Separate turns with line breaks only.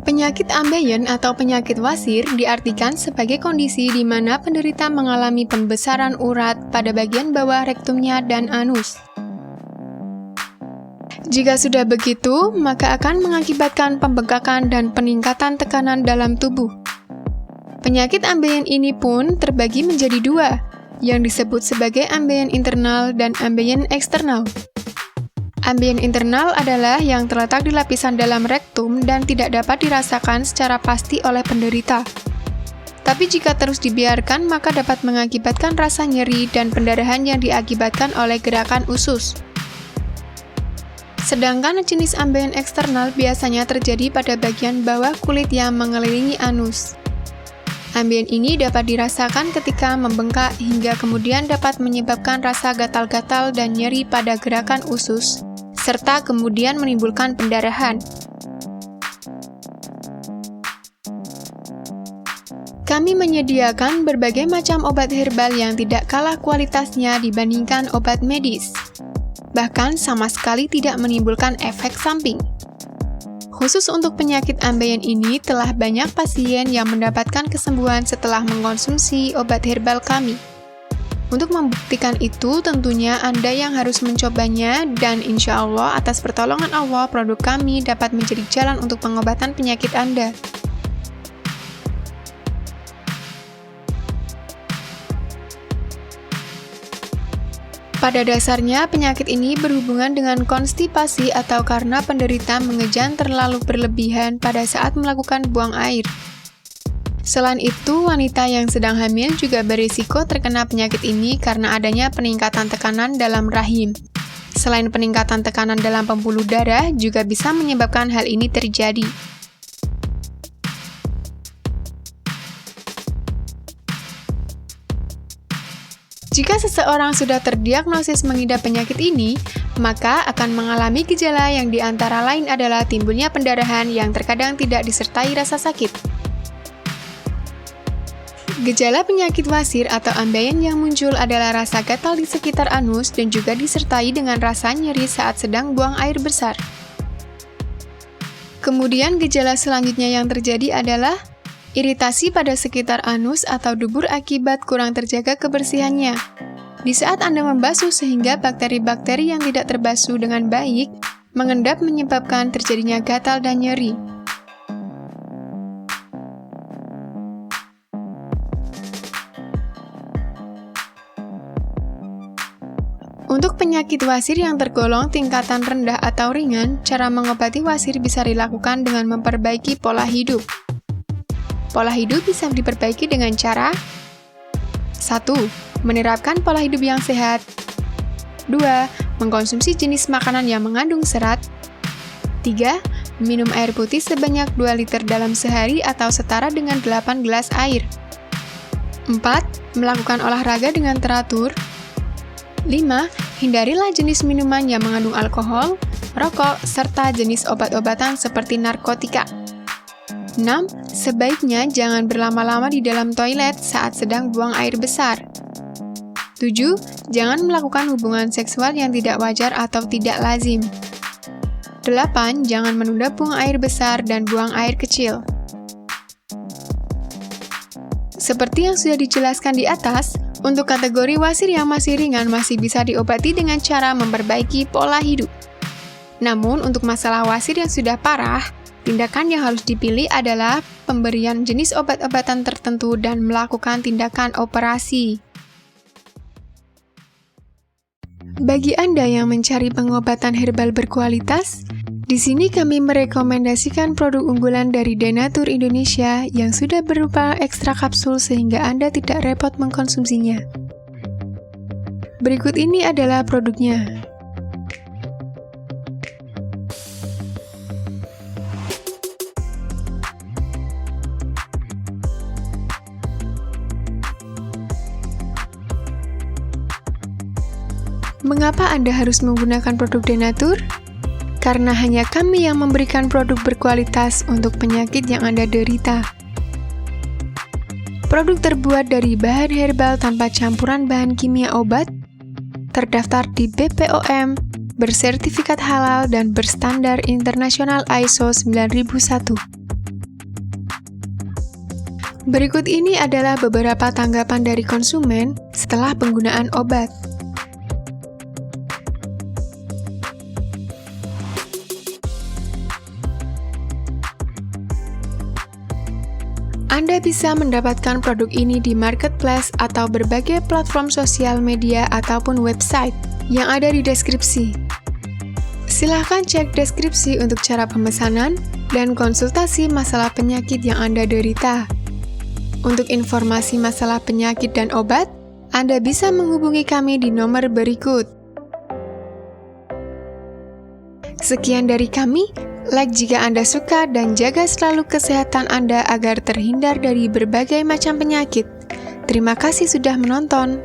Penyakit ambeien atau penyakit wasir diartikan sebagai kondisi di mana penderita mengalami pembesaran urat pada bagian bawah rektumnya dan anus. Jika sudah begitu, maka akan mengakibatkan pembengkakan dan peningkatan tekanan dalam tubuh. Penyakit ambeien ini pun terbagi menjadi dua, yang disebut sebagai ambeien internal dan ambeien eksternal. Ambeien internal adalah yang terletak di lapisan dalam rektum dan tidak dapat dirasakan secara pasti oleh penderita. Tapi jika terus dibiarkan, maka dapat mengakibatkan rasa nyeri dan pendarahan yang diakibatkan oleh gerakan usus. Sedangkan jenis ambeien eksternal biasanya terjadi pada bagian bawah kulit yang mengelilingi anus. Ambeien ini dapat dirasakan ketika membengkak hingga kemudian dapat menyebabkan rasa gatal-gatal dan nyeri pada gerakan usus, serta kemudian menimbulkan pendarahan. Kami menyediakan berbagai macam obat herbal yang tidak kalah kualitasnya dibandingkan obat medis. Bahkan sama sekali tidak menimbulkan efek samping. Khusus untuk penyakit ambeien ini telah banyak pasien yang mendapatkan kesembuhan setelah mengkonsumsi obat herbal kami. Untuk membuktikan itu, tentunya Anda yang harus mencobanya, dan insya Allah atas pertolongan Allah, produk kami dapat menjadi jalan untuk pengobatan penyakit Anda. Pada dasarnya, penyakit ini berhubungan dengan konstipasi atau karena penderita mengejan terlalu berlebihan pada saat melakukan buang air. Selain itu, wanita yang sedang hamil juga berisiko terkena penyakit ini karena adanya peningkatan tekanan dalam rahim. Selain peningkatan tekanan dalam pembuluh darah, juga bisa menyebabkan hal ini terjadi. Jika seseorang sudah terdiagnosis mengidap penyakit ini, maka akan mengalami gejala yang diantara lain adalah timbulnya pendarahan yang terkadang tidak disertai rasa sakit. Gejala penyakit wasir atau ambeien yang muncul adalah rasa gatal di sekitar anus dan juga disertai dengan rasa nyeri saat sedang buang air besar. Kemudian gejala selanjutnya yang terjadi adalah iritasi pada sekitar anus atau dubur akibat kurang terjaga kebersihannya. Di saat Anda membasuh sehingga bakteri-bakteri yang tidak terbasuh dengan baik mengendap menyebabkan terjadinya gatal dan nyeri. Untuk penyakit wasir yang tergolong tingkatan rendah atau ringan, cara mengobati wasir bisa dilakukan dengan memperbaiki pola hidup. Pola hidup bisa diperbaiki dengan cara 1. Menerapkan pola hidup yang sehat. 2. Mengkonsumsi jenis makanan yang mengandung serat. 3. Minum air putih sebanyak 2 liter dalam sehari atau setara dengan 8 gelas air. 4. Melakukan olahraga dengan teratur. 5. Hindarilah jenis minuman yang mengandung alkohol, rokok, serta jenis obat-obatan seperti narkotika. 6. Sebaiknya jangan berlama-lama di dalam toilet saat sedang buang air besar. 7. Jangan melakukan hubungan seksual yang tidak wajar atau tidak lazim. 8. Jangan menunda buang air besar dan buang air kecil. Seperti yang sudah dijelaskan di atas, untuk kategori wasir yang masih ringan masih bisa diobati dengan cara memperbaiki pola hidup. Namun, untuk masalah wasir yang sudah parah, tindakan yang harus dipilih adalah pemberian jenis obat-obatan tertentu dan melakukan tindakan operasi. Bagi Anda yang mencari pengobatan herbal berkualitas, di sini kami merekomendasikan produk unggulan dari Denatur Indonesia yang sudah berupa ekstra kapsul sehingga Anda tidak repot mengkonsumsinya. Berikut ini adalah produknya. Mengapa Anda harus menggunakan produk Denatur? Karena hanya kami yang memberikan produk berkualitas untuk penyakit yang Anda derita. Produk terbuat dari bahan herbal tanpa campuran bahan kimia obat, terdaftar di BPOM, bersertifikat halal dan berstandar internasional ISO 9001. Berikut ini adalah beberapa tanggapan dari konsumen setelah penggunaan obat. Anda bisa mendapatkan produk ini di marketplace atau berbagai platform sosial media ataupun website yang ada di deskripsi. Silahkan cek deskripsi untuk cara pemesanan dan konsultasi masalah penyakit yang Anda derita. Untuk informasi masalah penyakit dan obat, Anda bisa menghubungi kami di nomor berikut. Sekian dari kami, like jika Anda suka dan jaga selalu kesehatan Anda agar terhindar dari berbagai macam penyakit. Terima kasih sudah menonton.